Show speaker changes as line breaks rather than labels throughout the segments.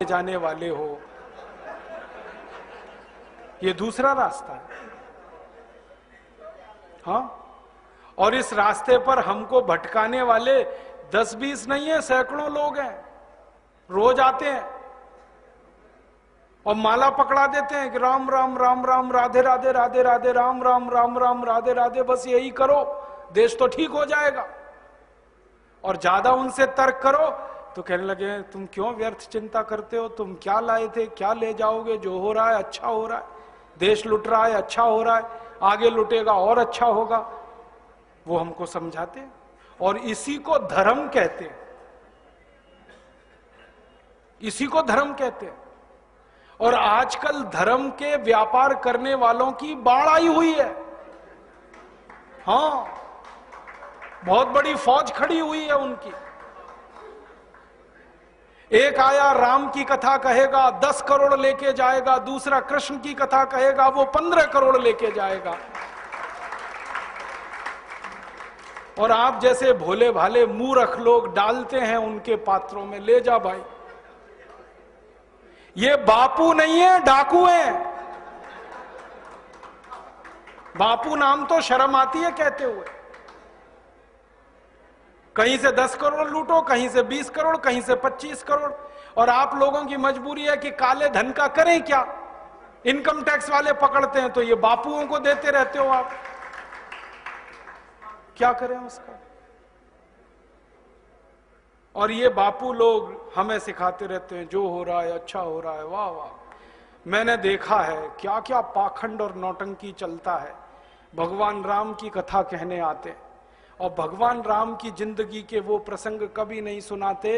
जाने वाले हो, ये दूसरा रास्ता है। हाँ, और इस रास्ते पर हमको भटकाने वाले 10-20 नहीं है, सैकड़ों लोग हैं, रोज आते हैं और माला पकड़ा देते हैं कि राम राम राम राम, राधे राधे राधे राधे, राम राम राम राम, राधे राधे, बस यही करो, देश तो ठीक हो जाएगा। और ज्यादा उनसे तर्क करो तो कहने लगे तुम क्यों व्यर्थ चिंता करते हो, तुम क्या लाए थे, क्या ले जाओगे, जो हो रहा है अच्छा हो रहा है, देश लुट रहा है अच्छा हो रहा है, आगे लुटेगा और अच्छा होगा। वो हमको समझाते हैं और इसी को धर्म कहते हैं, इसी को धर्म कहते हैं। और आजकल धर्म के व्यापार करने वालों की बाढ़ आई हुई है। हाँ, बहुत बड़ी फौज खड़ी हुई है उनकी। एक आया राम की कथा कहेगा 10 करोड़ लेके जाएगा, दूसरा कृष्ण की कथा कहेगा वो 15 करोड़ लेके जाएगा। और आप जैसे भोले भाले मूर्ख लोग डालते हैं उनके पात्रों में, ले जा भाई, ये बापू नहीं है, डाकू हैं। बापू नाम तो शर्म आती है कहते हुए। कहीं से 10 करोड़ लूटो, कहीं से 20 करोड़, कहीं से 25 करोड़। और आप लोगों की मजबूरी है कि काले धन का करें क्या, इनकम टैक्स वाले पकड़ते हैं तो ये बापुओं को देते रहते हो आप, क्या करें उसका। और ये बापू लोग हमें सिखाते रहते हैं जो हो रहा है अच्छा हो रहा है, वाह वाह। मैंने देखा है क्या क्या पाखंड और नौटंकी चलता है। भगवान राम की कथा कहने आते और भगवान राम की जिंदगी के वो प्रसंग कभी नहीं सुनाते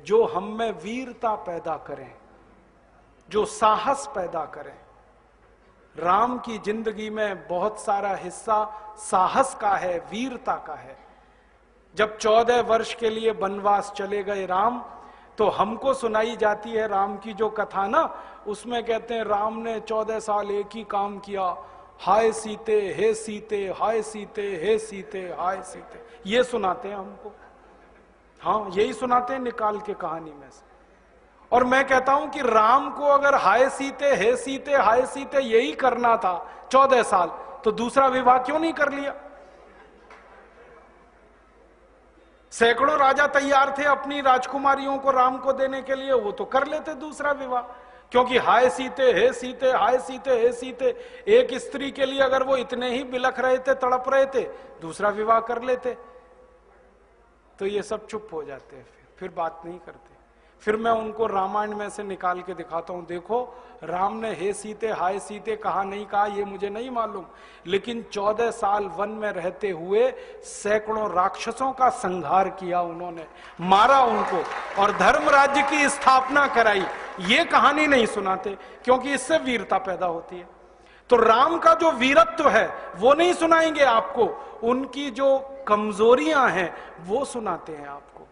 जो हम में वीरता पैदा करें, जो साहस पैदा करें। राम की जिंदगी में बहुत सारा हिस्सा साहस का है, वीरता का है। जब 14 वर्ष के लिए वनवास चले गए राम, तो हमको सुनाई जाती है राम की जो कथा ना, उसमें कहते हैं राम ने 14 साल एक ही काम किया, हाय सीते हे सीते, हाय सीते हे सीते, हाय सीते, ये सुनाते हैं हमको। हाँ, यही सुनाते हैं निकाल के कहानी में से। और मैं कहता हूं कि राम को अगर हाय सीते हे सीते हाय सीते यही करना था 14 साल, तो दूसरा विवाह क्यों नहीं कर लिया। सैकड़ों राजा तैयार थे अपनी राजकुमारियों को राम को देने के लिए, वो तो कर लेते दूसरा विवाह। क्योंकि हाय सीते हे सीते, हाय सीते हे सीते, एक स्त्री के लिए अगर वो इतने ही बिलख रहे थे, तड़प रहे थे, दूसरा विवाह कर लेते। तो ये सब चुप हो जाते हैं, फिर बात नहीं करते। फिर मैं उनको रामायण में से निकाल के दिखाता हूं, देखो राम ने हे सीते हाय सीते कहा नहीं कहा ये मुझे नहीं मालूम, लेकिन 14 साल वन में रहते हुए सैकड़ों राक्षसों का संहार किया उन्होंने, मारा उनको और धर्म राज्य की स्थापना कराई। ये कहानी नहीं सुनाते क्योंकि इससे वीरता पैदा होती है। तो राम का जो वीरत्व है वो नहीं सुनाएंगे आपको, उनकी जो कमजोरियां हैं वो सुनाते हैं आपको।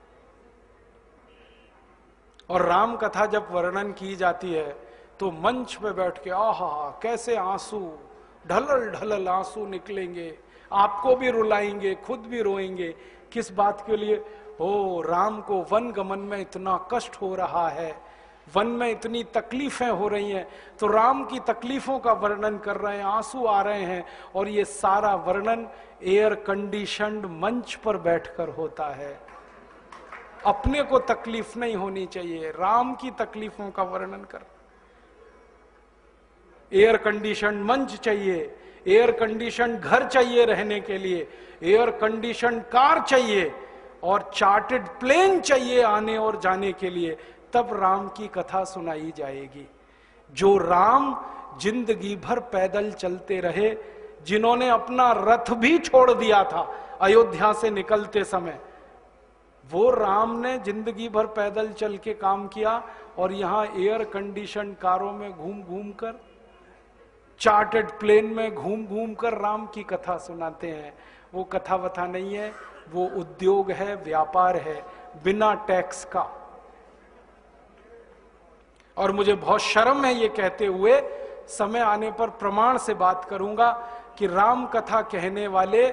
और राम कथा जब वर्णन की जाती है तो मंच पे बैठ के आहा कैसे आंसू, ढलल ढलल आंसू निकलेंगे, आपको भी रुलाएंगे, खुद भी रोएंगे। किस बात के लिए? ओ, राम को वन गमन में इतना कष्ट हो रहा है, वन में इतनी तकलीफें हो रही हैं, तो राम की तकलीफों का वर्णन कर रहे हैं, आंसू आ रहे हैं। और ये सारा वर्णन एयर कंडीशन्ड मंच पर बैठकर होता है। अपने को तकलीफ नहीं होनी चाहिए, राम की तकलीफों का वर्णन कर। एयर कंडीशन मंच चाहिए, एयर कंडीशन घर चाहिए रहने के लिए, एयर कंडीशन कार चाहिए और चार्टर्ड प्लेन चाहिए आने और जाने के लिए, तब राम की कथा सुनाई जाएगी। जो राम जिंदगी भर पैदल चलते रहे, जिन्होंने अपना रथ भी छोड़ दिया था अयोध्या से निकलते समय, वो राम ने जिंदगी भर पैदल चल के काम किया और यहां एयर कंडीशन कारों में घूम घूम कर, चार्टर्ड प्लेन में घूम घूम कर राम की कथा सुनाते हैं। वो कथा वथा नहीं है, वो उद्योग है, व्यापार है, बिना टैक्स का। और मुझे बहुत शर्म है ये कहते हुए, समय आने पर प्रमाण से बात करूंगा कि राम कथा कहने वाले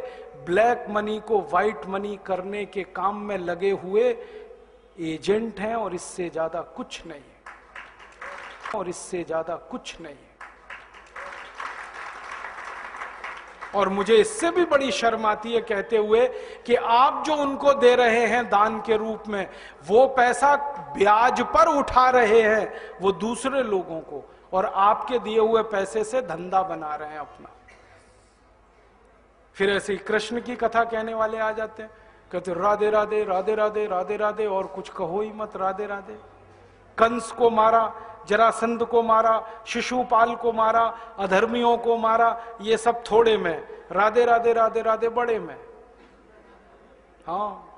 ब्लैक मनी को व्हाइट मनी करने के काम में लगे हुए एजेंट हैं और इससे ज्यादा कुछ नहीं है। और इससे ज्यादा कुछ नहीं है। और मुझे इससे भी बड़ी शर्म आती है कहते हुए कि आप जो उनको दे रहे हैं दान के रूप में, वो पैसा ब्याज पर उठा रहे हैं वो दूसरे लोगों को, और आपके दिए हुए पैसे से धंधा बना रहे हैं अपना। फिर ऐसे ही कृष्ण की कथा कहने वाले आ जाते हैं, कहते राधे राधे राधे राधे राधे राधे, और कुछ कहो ही मत, राधे राधे। कंस को मारा, जरासंध को मारा, शिशुपाल को मारा, अधर्मियों को मारा, ये सब थोड़े में, राधे राधे राधे राधे बड़े में। हाँ,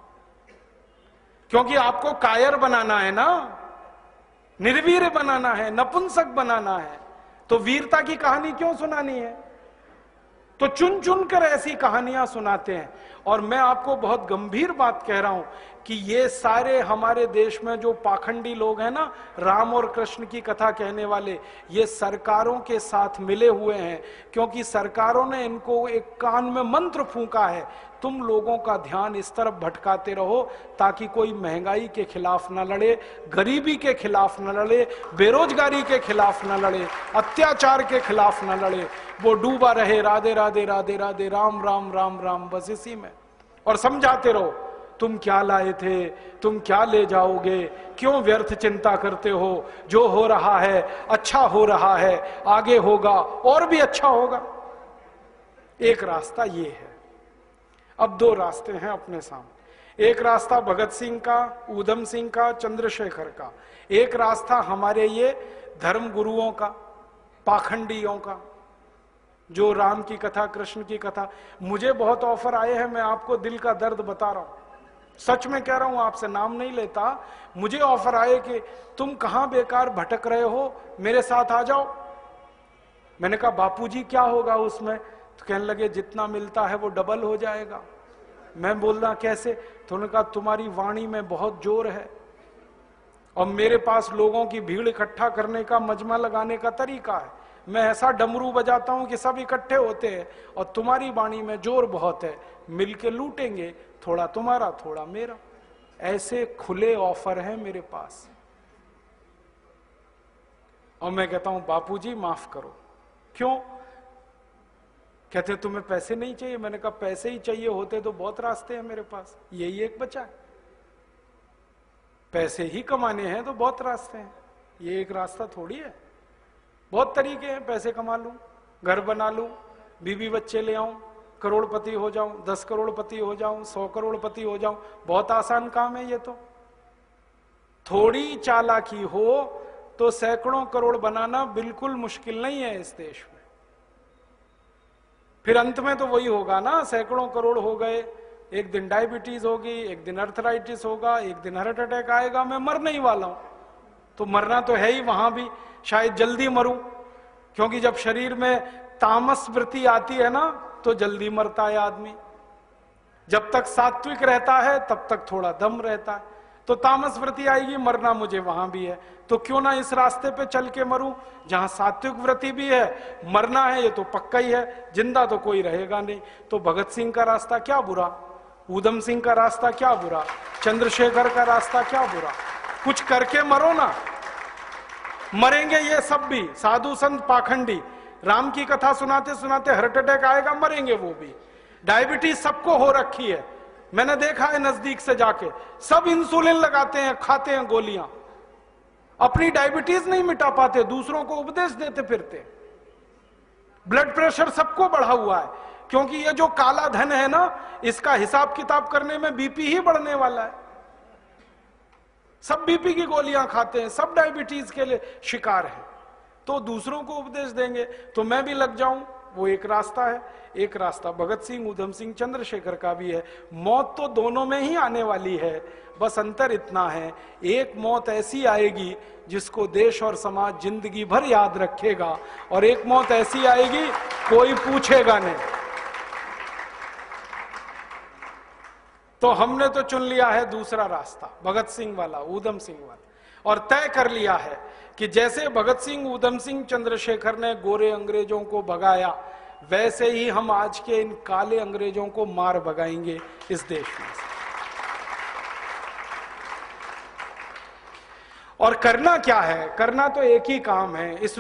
क्योंकि आपको कायर बनाना है ना, निर्वीर बनाना है, नपुंसक बनाना है, तो वीरता की कहानी क्यों सुनानी है? तो चुन चुन कर ऐसी कहानियां सुनाते हैं। और मैं आपको बहुत गंभीर बात कह रहा हूं कि ये सारे हमारे देश में जो पाखंडी लोग हैं ना, राम और कृष्ण की कथा कहने वाले, ये सरकारों के साथ मिले हुए हैं, क्योंकि सरकारों ने इनको एक कान में मंत्र फूंका है, तुम लोगों का ध्यान इस तरफ भटकाते रहो ताकि कोई महंगाई के खिलाफ न लड़े, गरीबी के खिलाफ न लड़े, बेरोजगारी के खिलाफ न लड़े, अत्याचार के खिलाफ न लड़े, वो डूबा रहे राधे राधे राधे राधे राम राम राम राम, बस इसी में। और समझाते रहो, तुम क्या लाए थे, तुम क्या ले जाओगे, क्यों व्यर्थ चिंता करते हो, जो हो रहा है अच्छा हो रहा है, आगे होगा और भी अच्छा होगा। एक रास्ता ये है। अब दो रास्ते हैं अपने सामने, एक रास्ता भगत सिंह का, ऊधम सिंह का, चंद्रशेखर का, एक रास्ता हमारे ये धर्म गुरुओं का, पाखंडियों का, जो राम की कथा, कृष्ण की कथा। मुझे बहुत ऑफर आए हैं, मैं आपको दिल का दर्द बता रहा हूं, सच में कह रहा हूं, आपसे नाम नहीं लेता। मुझे ऑफर आए कि तुम कहां बेकार भटक रहे हो, मेरे साथ आ जाओ। मैंने कहा बापूजी क्या होगा उसमें? तो कहने लगे जितना मिलता है वो डबल हो जाएगा। मैं बोल रहा कैसे? तो उन्होंने कहा तुम्हारी वाणी में बहुत जोर है और मेरे पास लोगों की भीड़ इकट्ठा करने का, मजमा लगाने का तरीका है। मैं ऐसा डमरू बजाता हूं कि सब इकट्ठे होते हैं, और तुम्हारी वाणी में जोर बहुत है, मिलके लूटेंगे, थोड़ा तुम्हारा थोड़ा मेरा। ऐसे खुले ऑफर हैं मेरे पास। और मैं कहता हूं बापूजी माफ करो। क्यों? कहते तुम्हें पैसे नहीं चाहिए? मैंने कहा पैसे ही चाहिए होते तो बहुत रास्ते हैं मेरे पास, यही एक बचा है। पैसे ही कमाने हैं तो बहुत रास्ते हैं, ये एक रास्ता थोड़ी है। बहुत तरीके हैं, पैसे कमा लूं, घर बना लूं, बीवी बच्चे ले आऊं, करोड़पति हो जाऊं, 10 करोड़पति हो जाऊं, 100 करोड़पति हो जाऊं, बहुत आसान काम है ये तो। थोड़ी चालाकी हो तो सैकड़ों करोड़ बनाना बिल्कुल मुश्किल नहीं है इस देश में। फिर अंत में तो वही होगा ना, सैकड़ों करोड़ हो गए, एक दिन डायबिटीज होगी, एक दिन अर्थराइटिस होगा, एक दिन हार्ट अटैक आएगा, मैं मरने ही वाला हूं। तो मरना तो है ही, वहां भी शायद जल्दी मरूं, क्योंकि जब शरीर में तामस वृत्ति आती है ना तो जल्दी मरता है आदमी। जब तक सात्विक रहता है तब तक थोड़ा दम रहता है, तो तामस वृत्ति आएगी, मरना मुझे वहां भी है। तो क्यों ना इस रास्ते पे चल के मरूं जहां सात्विक वृत्ति भी है, मरना है ये तो पक्का ही है, जिंदा तो कोई रहेगा नहीं। तो भगत सिंह का रास्ता क्या बुरा, ऊधम सिंह का रास्ता क्या बुरा, चंद्रशेखर का रास्ता क्या बुरा? कुछ करके मरो ना। मरेंगे ये सब भी, साधु संत पाखंडी, राम की कथा सुनाते सुनाते हार्ट अटैक आएगा, मरेंगे वो भी। डायबिटीज सबको हो रखी है, मैंने देखा है नजदीक से जाके, सब इंसुलिन लगाते हैं, खाते हैं गोलियां, अपनी डायबिटीज नहीं मिटा पाते, दूसरों को उपदेश देते फिरते। ब्लड प्रेशर सबको बढ़ा हुआ है, क्योंकि ये जो काला धन है ना, इसका हिसाब किताब करने में बीपी ही बढ़ने वाला है। सब बीपी की गोलियां खाते हैं, सब डायबिटीज के लिए शिकार हैं, तो दूसरों को उपदेश देंगे तो मैं भी लग जाऊं, वो एक रास्ता है। एक रास्ता भगत सिंह, ऊधम सिंह, चंद्रशेखर का भी है। मौत तो दोनों में ही आने वाली है, बस अंतर इतना है, एक मौत ऐसी आएगी जिसको देश और समाज जिंदगी भर याद रखेगा, और एक मौत ऐसी आएगी कोई पूछेगा नहीं। तो हमने तो चुन लिया है दूसरा रास्ता, भगत सिंह वाला, ऊधम सिंह वाला, और तय कर लिया है कि जैसे भगत सिंह, ऊधम सिंह, चंद्रशेखर ने गोरे अंग्रेजों को भगाया, वैसे ही हम आज के इन काले अंग्रेजों को मार भगाएंगे इस देश में। और करना क्या है? करना तो एक ही काम है, इस